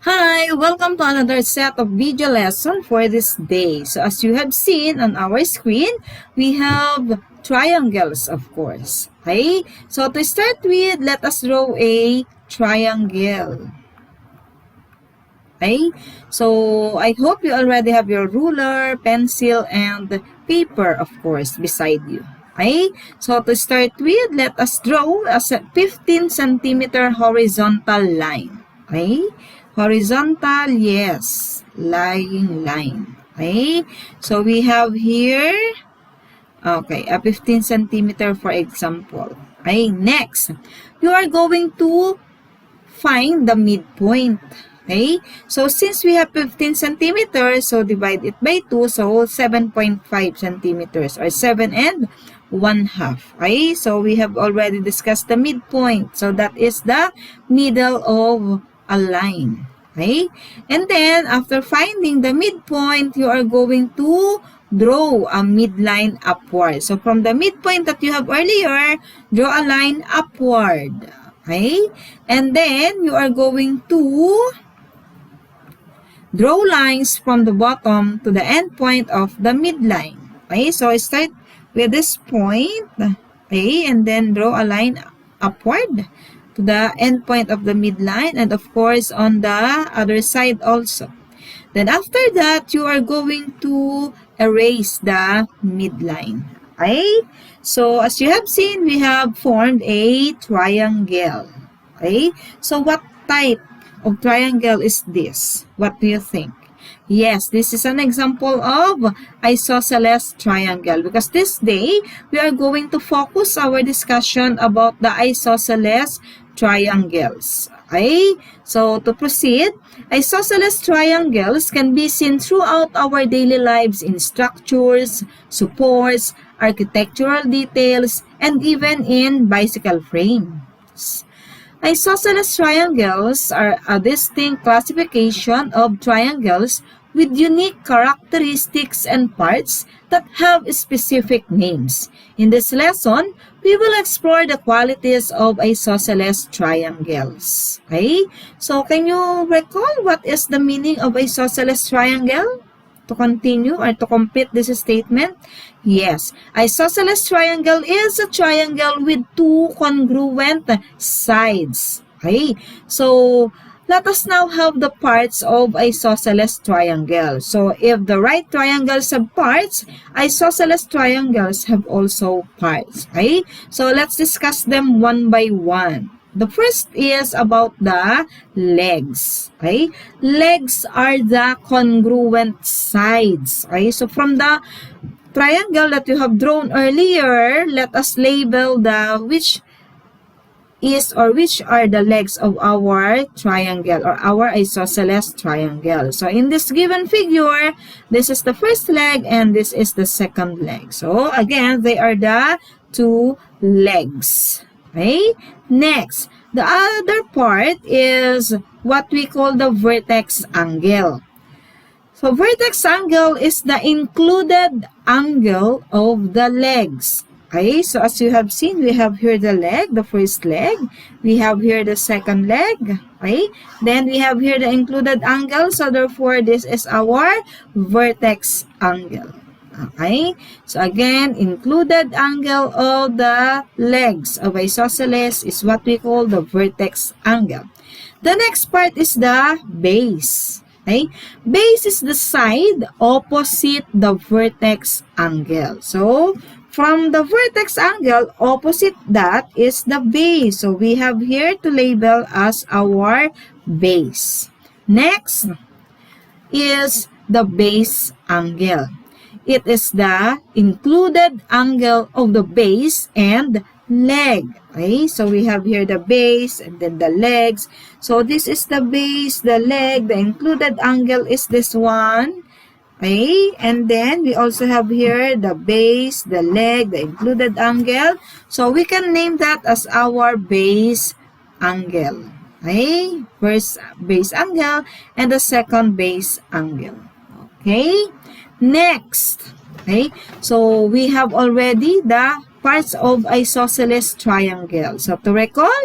Hi! Welcome to another set of video lesson for this day. So as you have seen on our screen, we have triangles, of course. Okay? So to start with, let us draw a triangle. Okay? So I hope you already have your ruler, pencil, and paper, of course, beside you. Okay? So to start with, let us draw a 15 centimeter horizontal line. Okay? Horizontal, yes. Line. Okay? So we have here, okay, a 15 centimeter for example. Okay, next, you are going to find the midpoint. Okay? So since we have 15 centimeters, so divide it by 2, so 7.5 centimeters or 7 and 1/2. Okay? So we have already discussed the midpoint. So that is the middle of a line. Okay? And then after finding the midpoint, you are going to draw a midline upward. So from the midpoint that you have earlier, draw a line upward. Okay? And then, you are going to draw lines from the bottom to the end point of the midline. Okay? So, start with this point. Okay? And then, draw a line upward to the end point of the midline. And of course, on the other side also. Then, after that, you are going to erase the midline. Okay? So, as you have seen, we have formed a triangle. Okay? So, what type of triangle is this? What do you think? Yes, this is an example of isosceles triangle because this day, we are going to focus our discussion about the isosceles triangles. Okay? So, to proceed, isosceles triangles can be seen throughout our daily lives in structures, supports, architectural details, and even in bicycle frames. Isosceles triangles are a distinct classification of triangles with unique characteristics and parts that have specific names. In this lesson, we will explore the qualities of isosceles triangles. Okay? So, can you recall what is the meaning of isosceles triangle? To continue or to complete this statement? Yes, isosceles triangle is a triangle with two congruent sides. Okay, so let us now have the parts of isosceles triangle. So if the right triangles have parts, isosceles triangles have also parts. Okay, so let's discuss them one by one. The first is about the legs. Okay? Legs are the congruent sides. Okay? So from the triangle that you have drawn earlier, let us label the which are the legs of our triangle or our isosceles triangle. So in this given figure, this is the first leg and this is the second leg. So again, they are the two legs. Okay? Next, the other part is what we call the vertex angle. So, vertex angle is the included angle of the legs. Okay, so as you have seen, we have here the leg, the first leg. We have here the second leg. Okay, then we have here the included angle. So, therefore, this is our vertex angle. Okay, so again, included angle of the legs of isosceles is what we call the vertex angle. The next part is the base. Okay, base is the side opposite the vertex angle. So, from the vertex angle, opposite that is the base. So, we have here to label as our base. Next is the base angle. It is the included angle of the base and leg. Okay, so we have here the base and then the legs. So this is the base, the leg, the included angle is this one. Okay, and then we also have here the base, the leg, the included angle. So we can name that as our base angle. Okay, first base angle and the second base angle. Okay. Next, okay, so we have already the parts of isosceles triangle. So to recall,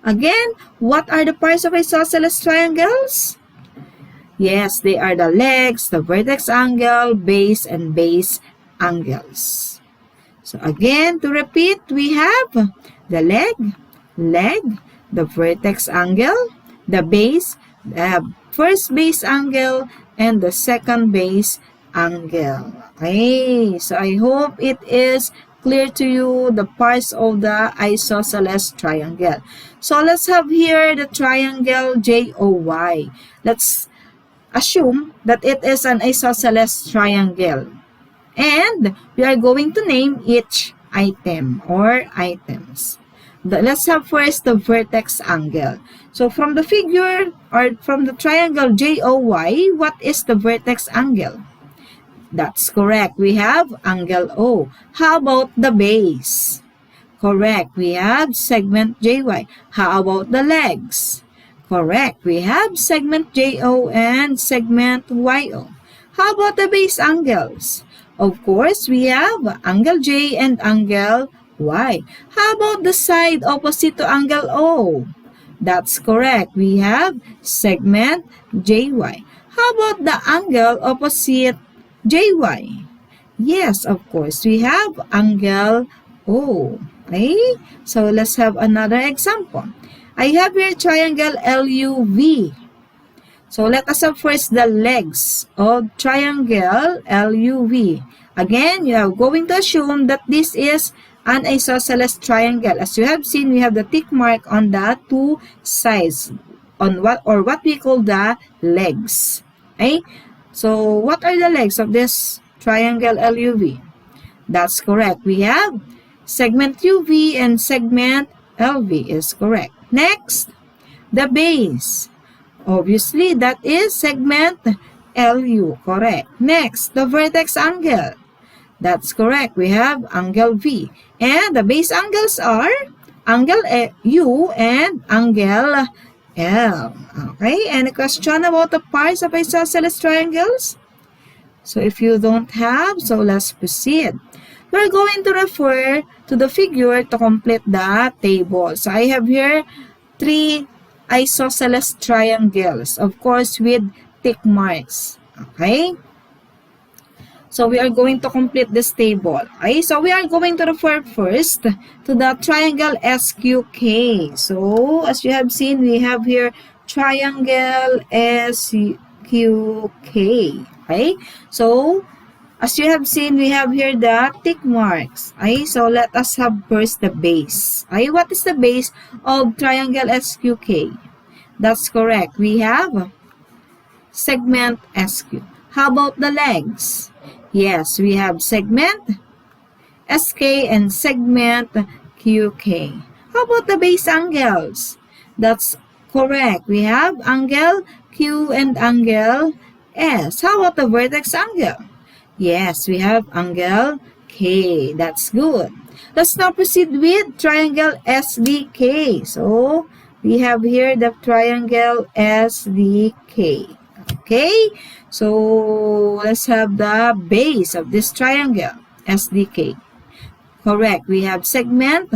again, what are the parts of isosceles triangles? Yes, they are the legs, the vertex angle, base, and base angles. So again, to repeat, we have the leg, the vertex angle, the base, the first base angle, and the second base angle. Okay, so I hope it is clear to you the parts of the isosceles triangle. So let's have here the triangle JOY. Let's assume that it is an isosceles triangle. And we are going to name each item or items. Let's have first the vertex angle. So from the figure or from the triangle JOY, what is the vertex angle? That's correct. We have angle O. How about the base? Correct. We have segment JY. How about the legs? Correct. We have segment JO and segment YO. How about the base angles? Of course, we have angle J and angle Y. How about the side opposite to angle O? That's correct. We have segment JY. How about the angle opposite JY? Yes, of course. We have angle O. Okay? So let's have another example. I have here triangle LUV. So let us have first the legs of triangle LUV. Again, you are going to assume that this is an isosceles triangle. As you have seen, we have the tick mark on the two sides on what we call the legs. Okay? So what are the legs of this triangle LUV? That's correct. We have segment UV and segment LV is correct. Next, the base. Obviously, that is segment LU, correct. Next, the vertex angle. That's correct. We have angle V. And the base angles are angle U and angle L. Okay, any question about the parts of isosceles triangles? So if you don't have, so let's proceed. We're going to refer to the figure to complete the table. So I have here 3 isosceles triangles, of course with tick marks. Okay? So we are going to complete this table. Okay? So we are going to refer first to the triangle SQK. So as you have seen, we have here triangle SQK. Okay? So as you have seen, we have here the tick marks. Okay? So let us have first the base. Okay? What is the base of triangle SQK? That's correct. We have segment SQ. How about the legs? Yes, we have segment SK and segment QK. How about the base angles? That's correct. We have angle Q and angle S. How about the vertex angle? Yes, we have angle K. That's good. Let's now proceed with triangle SDK. So, we have here the triangle SDK. Okay? So, let's have the base of this triangle, SDK. Correct. We have segment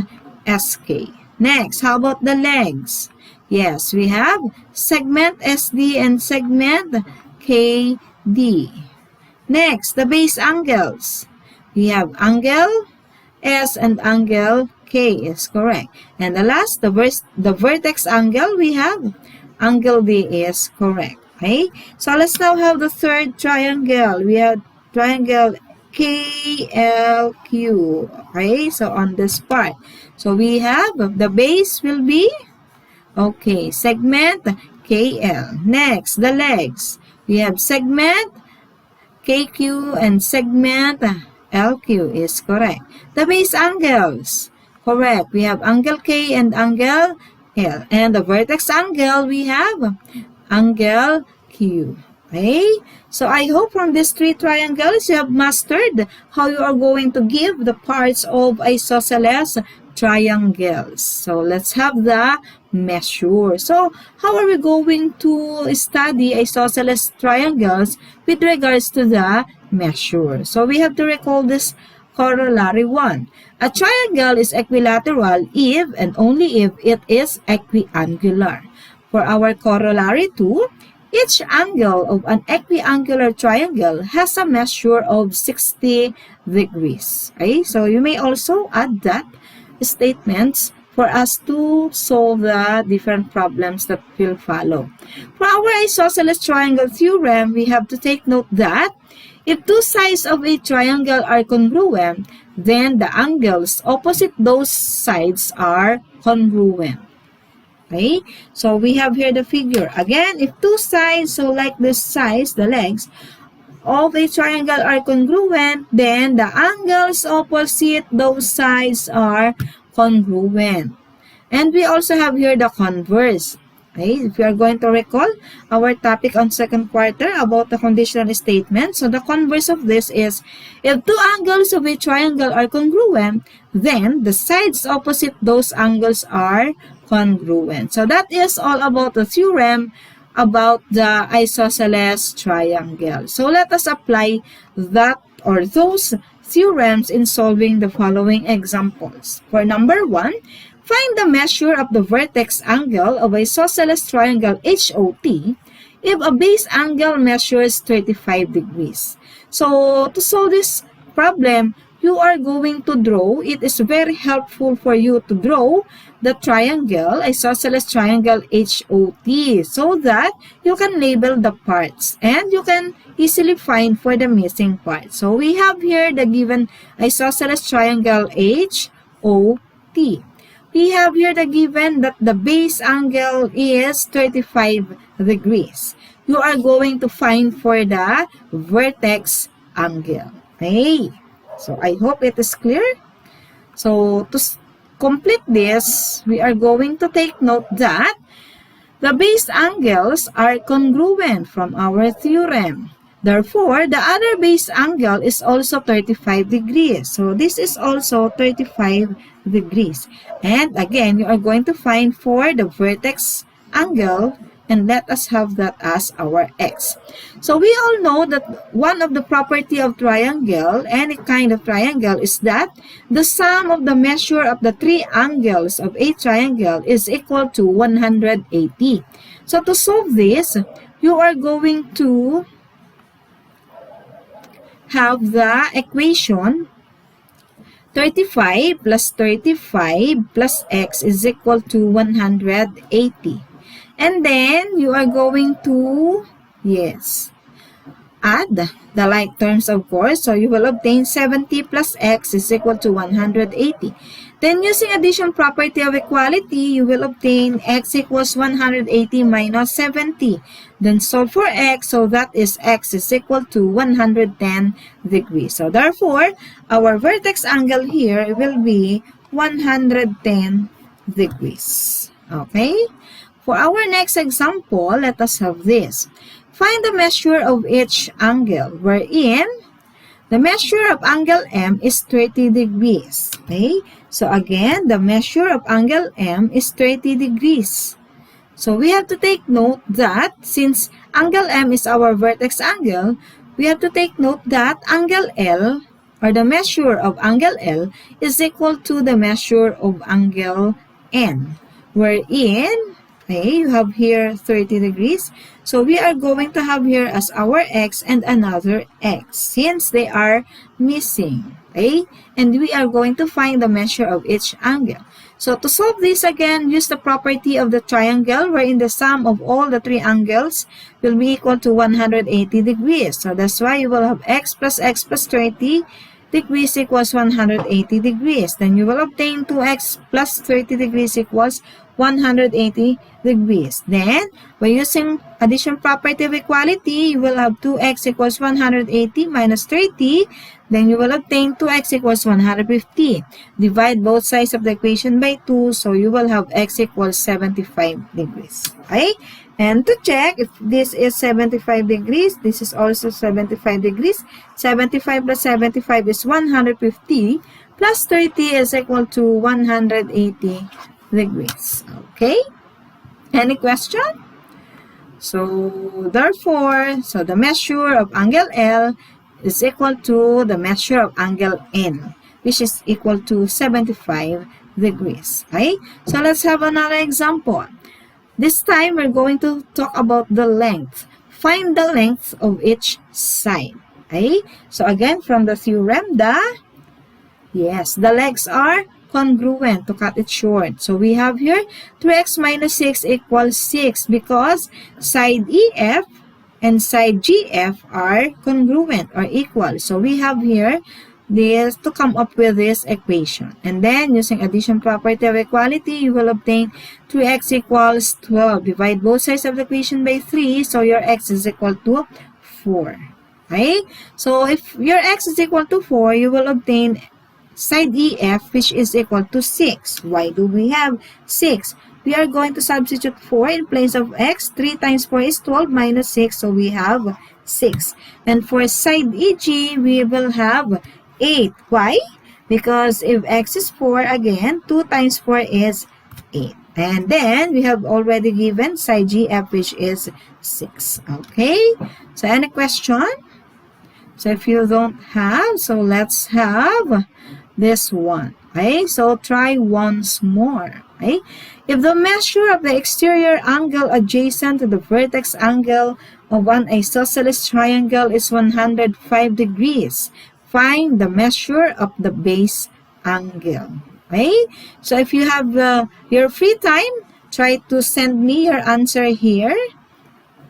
SK. Next, how about the legs? Yes, we have segment SD and segment KD. Next, the base angles. We have angle S and angle K is correct. And the last, the vertex angle, we have angle D is correct. Okay? So let's now have the third triangle. We have triangle KLQ. Okay? So on this part. So we have the base will be, okay, segment KL. Next, the legs. We have segment KQ and segment LQ is correct. The base angles, correct. We have angle K and angle L. And the vertex angle, we have angle Q. Okay? So I hope from these 3 triangles, you have mastered how you are going to give the parts of isosceles triangles. So let's have the measure. So how are we going to study isosceles triangles with regards to the measure? So we have to recall this corollary 1. A triangle is equilateral if and only if it is equiangular. For our corollary 2, Each angle of an equiangular triangle has a measure of 60 degrees. Okay, so you may also add that statements for us to solve the different problems that will follow. For our isosceles triangle theorem, we have to take note that if two sides of a triangle are congruent, then the angles opposite those sides are congruent. Okay, so we have here the figure. Again, if two sides, so like this sides, the legs of a triangle are congruent, then the angles opposite those sides are congruent. And we also have here the converse. Okay, if you are going to recall our topic on second quarter about the conditional statement, so the converse of this is, if two angles of a triangle are congruent, then the sides opposite those angles are congruent. So that is all about the theorem about the isosceles triangle. So let us apply that or those theorems in solving the following examples. For number 1, find the measure of the vertex angle of isosceles triangle HOT if a base angle measures 35 degrees. So to solve this problem, you are going to draw, it is very helpful for you to draw the triangle, isosceles triangle HOT, so that you can label the parts and you can easily find for the missing parts. So we have here the given isosceles triangle HOT. We have here the given that the base angle is 35 degrees. You are going to find for the vertex angle. Okay. So I hope it is clear. So to complete this, we are going to take note that the base angles are congruent from our theorem. Therefore, the other base angle is also 35 degrees. So this is also 35 degrees. And again, you are going to find for the vertex angle, and let us have that as our x. So we all know that one of the property of triangle, any kind of triangle, is that the sum of the measure of the three angles of a triangle is equal to 180. So to solve this, you are going to have the equation 35 plus 35 plus x is equal to 180. And then, you are going to, add the like terms, of course. So, you will obtain 70 plus x is equal to 180. Then, using addition property of equality, you will obtain x equals 180 minus 70. Then, solve for x, so that is x is equal to 110 degrees. So, therefore, our vertex angle here will be 110 degrees. Okay? For our next example, let us have this. Find the measure of each angle, wherein the measure of angle M is 30 degrees. Okay? So again, the measure of angle M is 30 degrees. So we have to take note that since angle M is our vertex angle, we have to take note that angle L, or the measure of angle L, is equal to the measure of angle N, wherein you have here 30 degrees. So we are going to have here as our x and another x since they are missing. Okay? And we are going to find the measure of each angle. So to solve this again, use the property of the triangle wherein the sum of all the three angles will be equal to 180 degrees. So that's why you will have x plus 30 degrees equals 180 degrees. Then you will obtain 2x plus 30 degrees equals 180 degrees. Then, by using addition property of equality, you will have 2x equals 180 minus 30. Then you will obtain 2x equals 150. Divide both sides of the equation by 2, so you will have x equals 75 degrees. Okay? And to check if this is 75 degrees, this is also 75 degrees. 75 plus 75 is 150 plus 30 is equal to 180 degrees. Okay? Any question? So, therefore, the measure of angle L is equal to the measure of angle N, which is equal to 75 degrees. Okay? So, let's have another example. This time, we're going to talk about the length. Find the length of each side. Okay? So again, from the theorem, the legs are congruent to cut it short. So we have here 3x minus 6 equals 6 because side EF and side GF are congruent or equal. So we have here this to come up with this equation. And then using addition property of equality, you will obtain 3x equals 12. Divide both sides of the equation by 3, so your x is equal to 4. Okay? So if your x is equal to 4, you will obtain side EF, which is equal to 6. Why do we have 6? We are going to substitute 4 in place of x. 3 times 4 is 12 minus 6, so we have 6. And for side EG, we will have 8. Why? Because if x is 4, again, 2 times 4 is 8. And then, we have already given side GF, which is 6. Okay? So, any question? So, if you don't have, so let's have this one. Okay? So, try once more. Okay? If the measure of the exterior angle adjacent to the vertex angle of an isosceles triangle is 105 degrees, find the measure of the base angle. Okay? So, if you have your free time, try to send me your answer here.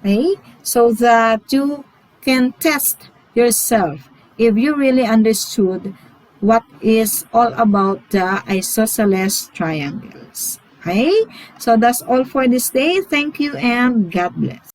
Okay? So that you can test yourself if you really understood what is all about the isosceles triangles. Okay? So that's all for this day. Thank you and God bless.